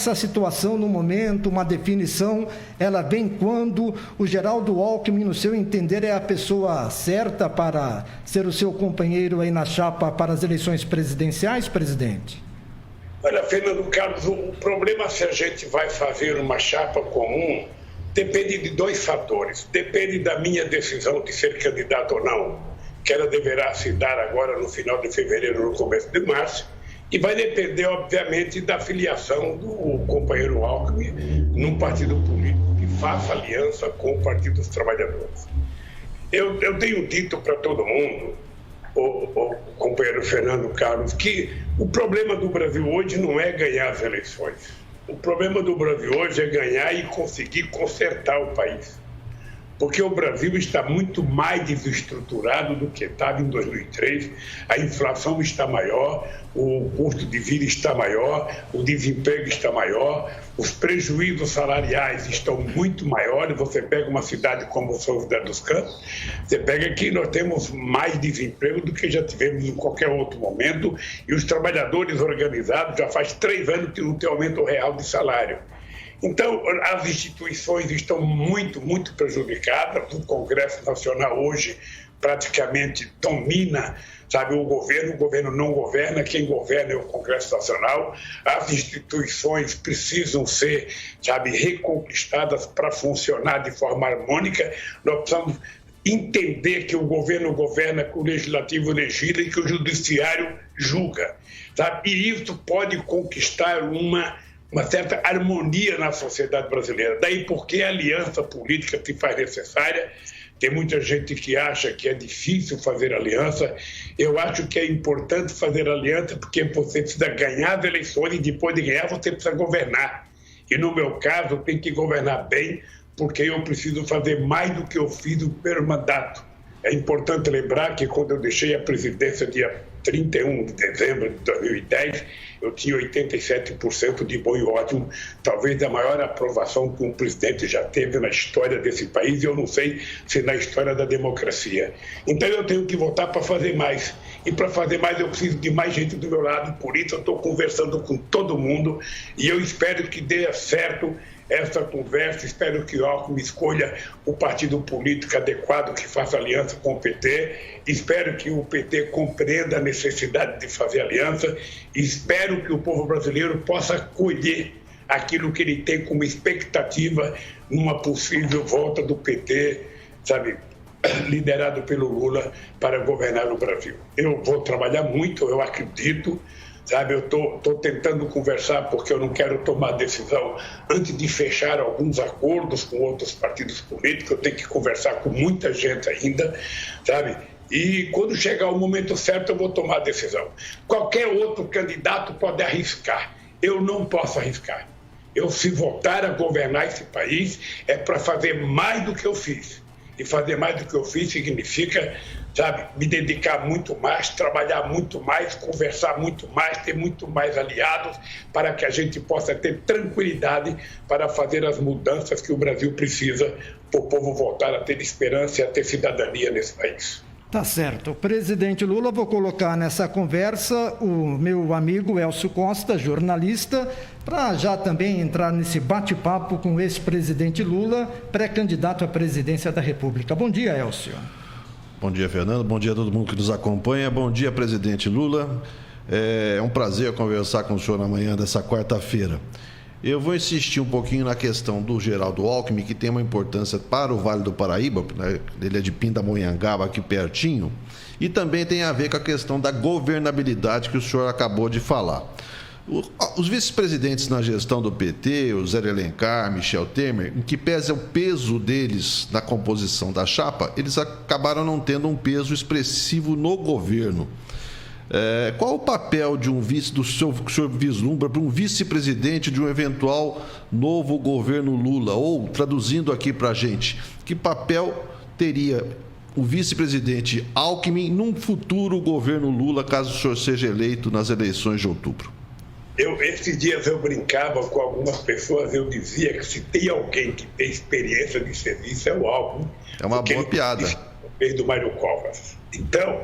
essa situação no momento, uma definição, ela vem quando o Geraldo Alckmin, no seu entender, é a pessoa certa para ser o seu companheiro aí na chapa para as eleições presidenciais, presidente? Olha, Fernando Carlos, o problema se a gente vai fazer uma chapa comum depende de dois fatores. Depende da minha decisão de ser candidato ou não, que ela deverá se dar agora no final de fevereiro, no começo de março, e vai depender, obviamente, da filiação do companheiro Alckmin num partido político que faça aliança com o Partido dos Trabalhadores. Eu tenho dito para todo mundo, o companheiro Fernando Carlos, que o problema do Brasil hoje não é ganhar as eleições. O problema do Brasil hoje é ganhar e conseguir consertar o país. Porque o Brasil está muito mais desestruturado do que estava em 2003, a inflação está maior, o custo de vida está maior, o desemprego está maior, os prejuízos salariais estão muito maiores. Você pega uma cidade como São José dos Campos, você pega aqui, nós temos mais desemprego do que já tivemos em qualquer outro momento, e os trabalhadores organizados já faz 3 anos que não tem aumento real de salário. Então, as instituições estão muito prejudicadas. O Congresso Nacional hoje praticamente domina, sabe, o governo não governa, quem governa é o Congresso Nacional. As instituições precisam ser, sabe, reconquistadas para funcionar de forma harmônica. Nós precisamos entender que o governo governa, que o legislativo legisla e que o judiciário julga, sabe? E isso pode conquistar uma certa harmonia na sociedade brasileira. Daí porque a aliança política se faz necessária. Tem muita gente que acha que é difícil fazer aliança. Eu acho que é importante fazer aliança porque você precisa ganhar as eleições e depois de ganhar você precisa governar. E no meu caso, eu tenho que governar bem porque eu preciso fazer mais do que eu fiz no primeiro mandato. É importante lembrar que quando eu deixei a presidência dia 31 de dezembro de 2010, eu tinha 87% de bom e ótimo, talvez a maior aprovação que um presidente já teve na história desse país, e eu não sei se na história da democracia. Então eu tenho que voltar para fazer mais. E para fazer mais eu preciso de mais gente do meu lado, por isso eu estou conversando com todo mundo e eu espero que dê certo essa conversa. Espero que o Alckmin escolha o partido político adequado que faça aliança com o PT. Espero que o PT compreenda a necessidade de fazer aliança. Espero que o povo brasileiro possa colher aquilo que ele tem como expectativa numa possível volta do PT, sabe, liderado pelo Lula, para governar o Brasil. Eu vou trabalhar muito, eu acredito. Sabe, eu estou tentando conversar porque eu não quero tomar decisão antes de fechar alguns acordos com outros partidos políticos. Eu tenho que conversar com muita gente ainda, sabe? E quando chegar o momento certo eu vou tomar a decisão. Qualquer outro candidato pode arriscar. Eu não posso arriscar. Eu, se voltar a governar esse país, é para fazer mais do que eu fiz. E fazer mais do que eu fiz significa, sabe, me dedicar muito mais, trabalhar muito mais, conversar muito mais, ter muito mais aliados, para que a gente possa ter tranquilidade para fazer as mudanças que o Brasil precisa, para o povo voltar a ter esperança e a ter cidadania nesse país. Tá certo. Presidente Lula, vou colocar nessa conversa o meu amigo Elcio Costa, jornalista, para já também entrar nesse bate-papo com o ex-presidente Lula, pré-candidato à presidência da República. Bom dia, Elcio. Bom dia, Fernando. Bom dia a todo mundo que nos acompanha. Bom dia, presidente Lula. É um prazer conversar com o senhor na manhã dessa quarta-feira. Eu vou insistir um pouquinho na questão do Geraldo Alckmin, que tem uma importância para o Vale do Paraíba, né? Ele é de Pindamonhangaba, aqui pertinho, e também tem a ver com a questão da governabilidade que o senhor acabou de falar. Os vice-presidentes na gestão do PT, o Zé Alencar, Michel Temer, em que pese o peso deles na composição da chapa, eles acabaram não tendo um peso expressivo no governo. Qual o papel de um vice, que o senhor vislumbra para um vice-presidente de um eventual novo governo Lula? Ou, traduzindo aqui para a gente, que papel teria o vice-presidente Alckmin num futuro governo Lula, caso o senhor seja eleito nas eleições de outubro? Esses dias eu brincava com algumas pessoas, eu dizia que se tem alguém que tem experiência de serviço é o Alckmin. É uma boa piada. Desde o Mário Covas. Então,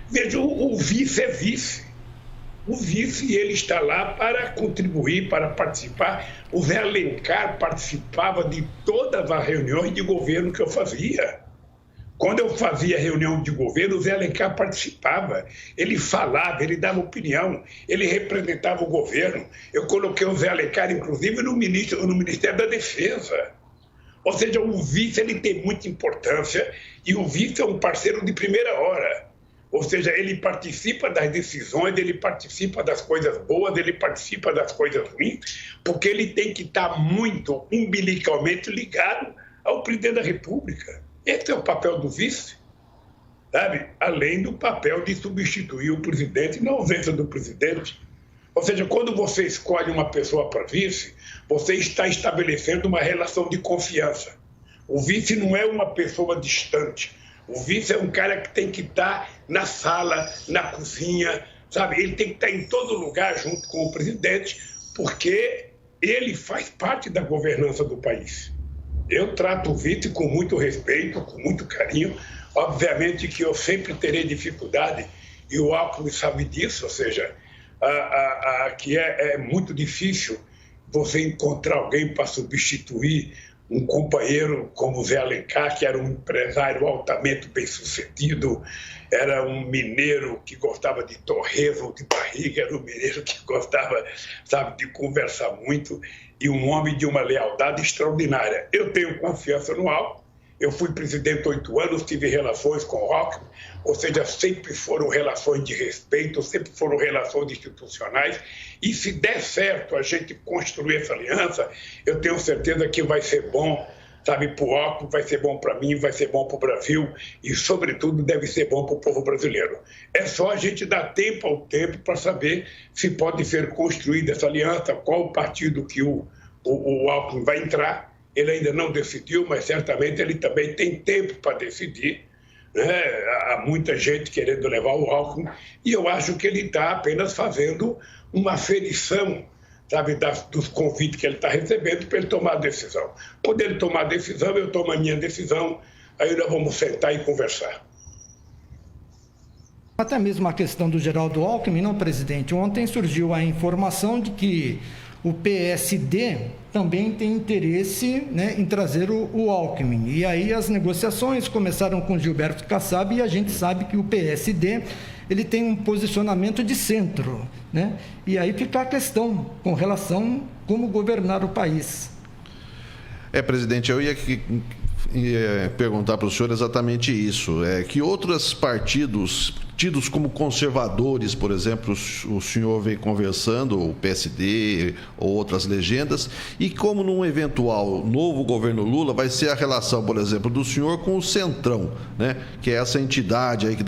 veja, o vice é vice. o vice, ele está lá para contribuir, para participar. O Zé Alencar participava de todas as reuniões de governo que eu fazia. Quando eu fazia reunião de governo, o Zé Alencar participava. Ele falava, ele dava opinião, ele representava o governo. Eu coloquei o Zé Alencar, inclusive, no Ministério da Defesa. Ou seja, o vice ele tem muita importância e o vice é um parceiro de primeira hora. Ou seja, ele participa das decisões, ele participa das coisas boas, ele participa das coisas ruins, porque ele tem que estar muito umbilicalmente ligado ao presidente da República. Esse é o papel do vice, sabe? Além do papel de substituir o presidente na ausência do presidente. Ou seja, quando você escolhe uma pessoa para vice, você está estabelecendo uma relação de confiança. O vice não é uma pessoa distante. O vice é um cara que tem que estar na sala, na cozinha, sabe? Ele tem que estar em todo lugar junto com o presidente, porque ele faz parte da governança do país. Eu trato o vice com muito respeito, com muito carinho. Obviamente que eu sempre terei dificuldade, e o Alckmin sabe disso, ou seja, que é muito difícil você encontrar alguém para substituir um companheiro como o Zé Alencar, que era um empresário altamente bem-sucedido, era um mineiro que gostava de torresmo de barriga, era um mineiro que gostava, sabe, de conversar muito, e um homem de uma lealdade extraordinária. Eu tenho confiança no Alckmin. Eu fui presidente 8 anos, tive relações com o Alckmin, ou seja, sempre foram relações de respeito, sempre foram relações institucionais, e se der certo a gente construir essa aliança, eu tenho certeza que vai ser bom, sabe, para o Alckmin, vai ser bom para mim, vai ser bom para o Brasil, e, sobretudo, deve ser bom para o povo brasileiro. É só a gente dar tempo ao tempo para saber se pode ser construída essa aliança, qual o partido que o Alckmin vai entrar. Ele ainda não decidiu, mas certamente ele também tem tempo para decidir. Né? Há muita gente querendo levar o Alckmin e eu acho que ele está apenas fazendo uma aferição, sabe, dos convites que ele está recebendo para ele tomar a decisão. Quando ele tomar a decisão, eu tomo a minha decisão, aí nós vamos sentar e conversar. Até mesmo a questão do Geraldo Alckmin, não, presidente? Ontem surgiu a informação de que o PSD também tem interesse, né, em trazer o Alckmin. E aí as negociações começaram com Gilberto Kassab e a gente sabe que o PSD ele tem um posicionamento de centro, né? E aí fica a questão com relação a como governar o país. Presidente, eu ia perguntar para o senhor exatamente isso. Que outros partidos tidos como conservadores, por exemplo, o senhor vem conversando, o PSD ou outras legendas, e como num eventual novo governo Lula vai ser a relação, por exemplo, do senhor com o Centrão, né? Que é essa entidade aí que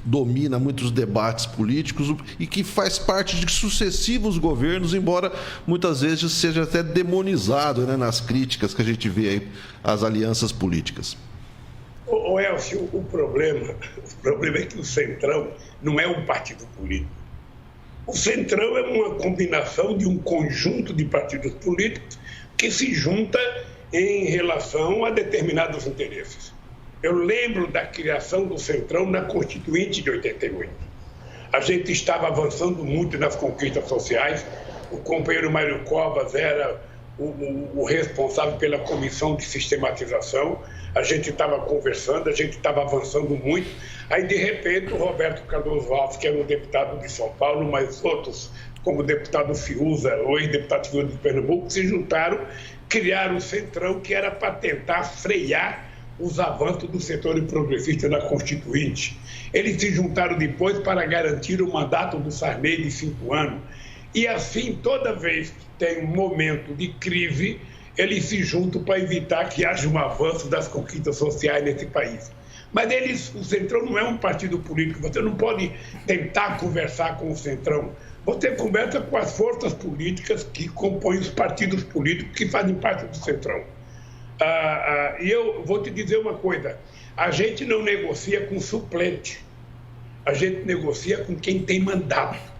domina muitos debates políticos e que faz parte de sucessivos governos, embora muitas vezes seja até demonizado, né, nas críticas que a gente vê aí às alianças políticas. Ô Elcio, o problema é que o Centrão não é um partido político. O Centrão é uma combinação de um conjunto de partidos políticos que se junta em relação a determinados interesses. Eu lembro da criação do Centrão na Constituinte de 88. A gente estava avançando muito nas conquistas sociais. O companheiro Mário Covas era o responsável pela comissão de sistematização. A gente estava conversando, a gente estava avançando muito. Aí, de repente, o Roberto Cardoso Alves, que era um deputado de São Paulo, mas outros, como o deputado Fiuza, o ex-deputado Fiuza de Pernambuco, se juntaram, criaram o Centrão, que era para tentar frear os avanços do setor progressista na Constituinte. Eles se juntaram depois para garantir o mandato do Sarney de 5 anos. E assim, toda vez que tem um momento de crise, eles se juntam para evitar que haja um avanço das conquistas sociais nesse país. Mas o Centrão não é um partido político, você não pode tentar conversar com o Centrão. Você conversa com as forças políticas que compõem os partidos políticos que fazem parte do Centrão. E eu vou te dizer uma coisa, a gente não negocia com suplente, a gente negocia com quem tem mandato.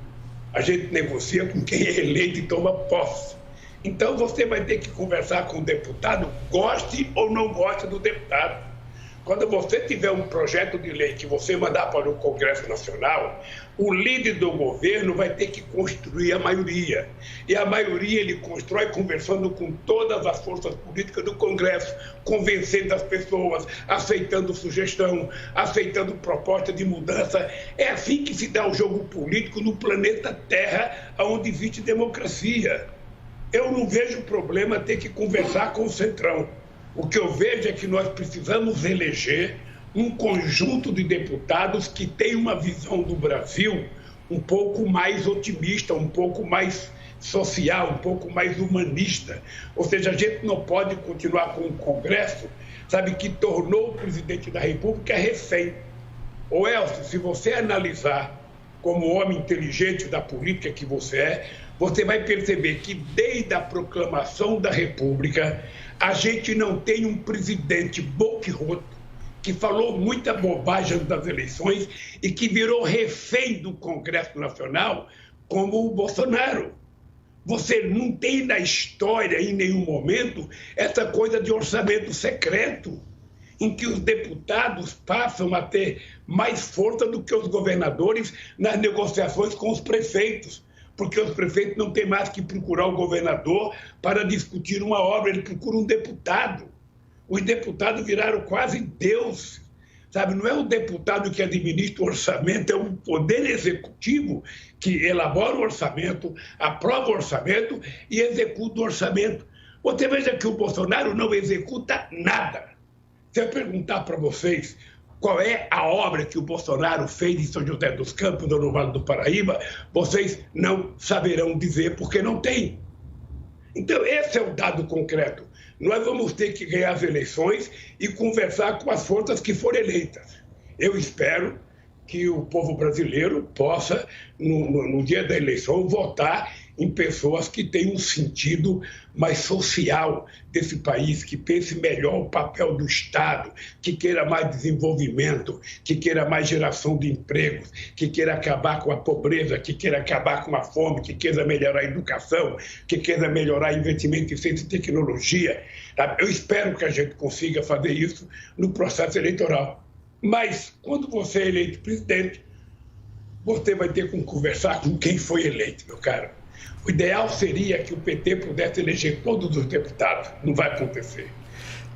A gente negocia com quem é eleito e toma posse. Então, você vai ter que conversar com o deputado, goste ou não goste do deputado. Quando você tiver um projeto de lei que você mandar para o Congresso Nacional, o líder do governo vai ter que construir a maioria. E a maioria ele constrói conversando com todas as forças políticas do Congresso, convencendo as pessoas, aceitando sugestão, aceitando proposta de mudança. É assim que se dá o jogo político no planeta Terra, onde existe democracia. Eu não vejo problema ter que conversar com o Centrão. O que eu vejo é que nós precisamos eleger um conjunto de deputados que tem uma visão do Brasil um pouco mais otimista, um pouco mais social, um pouco mais humanista. Ou seja, a gente não pode continuar com um Congresso, sabe, que tornou o presidente da República refém. Ô Elcio, se você analisar como homem inteligente da política que você vai perceber que desde a proclamação da República, a gente não tem um presidente boquiroto que falou muita bobagem das eleições e que virou refém do Congresso Nacional como o Bolsonaro. Você não tem na história, em nenhum momento, essa coisa de orçamento secreto, em que os deputados passam a ter mais força do que os governadores nas negociações com os prefeitos, porque os prefeitos não têm mais que procurar o governador para discutir uma obra, ele procura um deputado. Os deputados viraram quase Deus, sabe? Não é o deputado que administra o orçamento, é o poder executivo que elabora o orçamento, aprova o orçamento e executa o orçamento. Você veja que o Bolsonaro não executa nada. Se eu perguntar para vocês qual é a obra que o Bolsonaro fez em São José dos Campos ou no Vale do Paraíba, vocês não saberão dizer porque não tem. Então, esse é o dado concreto. Nós vamos ter que ganhar as eleições e conversar com as forças que forem eleitas. Eu espero que o povo brasileiro possa, no dia da eleição, votar em pessoas que tenham um sentido mais social desse país, que pense melhor o papel do Estado, que queira mais desenvolvimento, que queira mais geração de empregos, que queira acabar com a pobreza, que queira acabar com a fome, que queira melhorar a educação, que queira melhorar investimento em ciência e tecnologia. Eu espero que a gente consiga fazer isso no processo eleitoral. Mas, quando você é eleito presidente, você vai ter que conversar com quem foi eleito, meu caro. O ideal seria que o PT pudesse eleger todos os deputados. Não vai acontecer.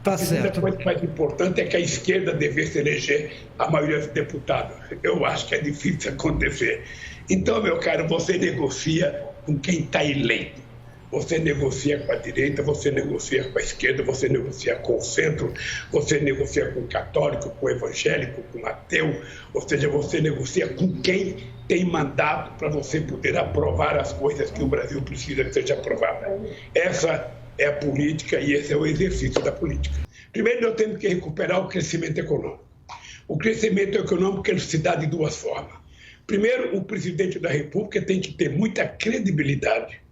Tá certo. A coisa mais importante é que a esquerda devesse eleger a maioria dos deputados. Eu acho que é difícil acontecer. Então, meu caro, você negocia com quem está eleito. Você negocia com a direita, você negocia com a esquerda, você negocia com o centro, você negocia com o católico, com o evangélico, com o ateu, ou seja, você negocia com quem tem mandato para você poder aprovar as coisas que o Brasil precisa que seja aprovada. Essa é a política e esse é o exercício da política. Primeiro, nós temos que recuperar o crescimento econômico. O crescimento econômico ele se dá de duas formas. Primeiro, o presidente da República tem que ter muita credibilidade.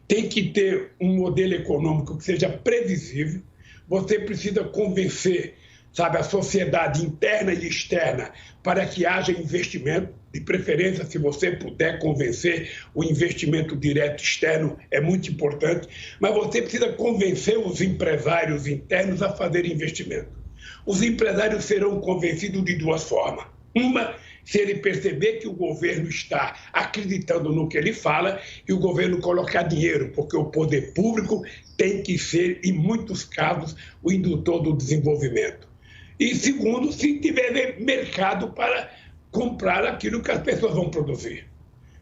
Tem que ter um modelo econômico que seja previsível. Você precisa convencer, sabe, a sociedade interna e externa para que haja investimento. De preferência, se você puder convencer, o investimento direto externo é muito importante. Mas você precisa convencer os empresários internos a fazer investimento. Os empresários serão convencidos de duas formas. Uma, se ele perceber que o governo está acreditando no que ele fala e o governo colocar dinheiro, porque o poder público tem que ser, em muitos casos, o indutor do desenvolvimento. E segundo, se tiver mercado para comprar aquilo que as pessoas vão produzir.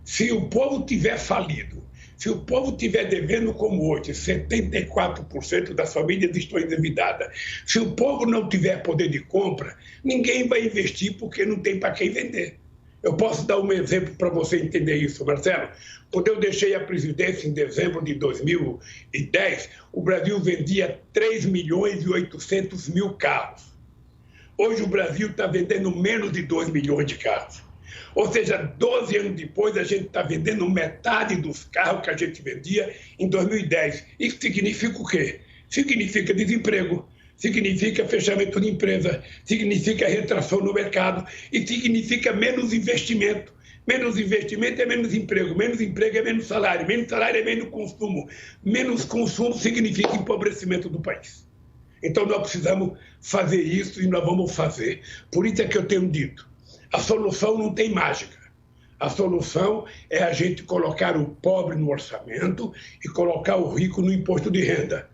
Se o povo tiver falido, se o povo estiver devendo como hoje, 74% das famílias estão endividadas, se o povo não tiver poder de compra, ninguém vai investir porque não tem para quem vender. Eu posso dar um exemplo para você entender isso, Marcelo. Quando eu deixei a presidência em dezembro de 2010, o Brasil vendia 3.800.000 carros. Hoje o Brasil está vendendo menos de 2 milhões de carros. Ou seja, 12 anos depois, a gente está vendendo metade dos carros que a gente vendia em 2010. Isso significa o quê? Significa desemprego, significa fechamento de empresa, significa retração no mercado e significa menos investimento. Menos investimento é menos emprego é menos salário é menos consumo significa empobrecimento do país. Então nós precisamos fazer isso e nós vamos fazer. Por isso é que eu tenho dito, a solução não tem mágica. A solução é a gente colocar o pobre no orçamento e colocar o rico no imposto de renda.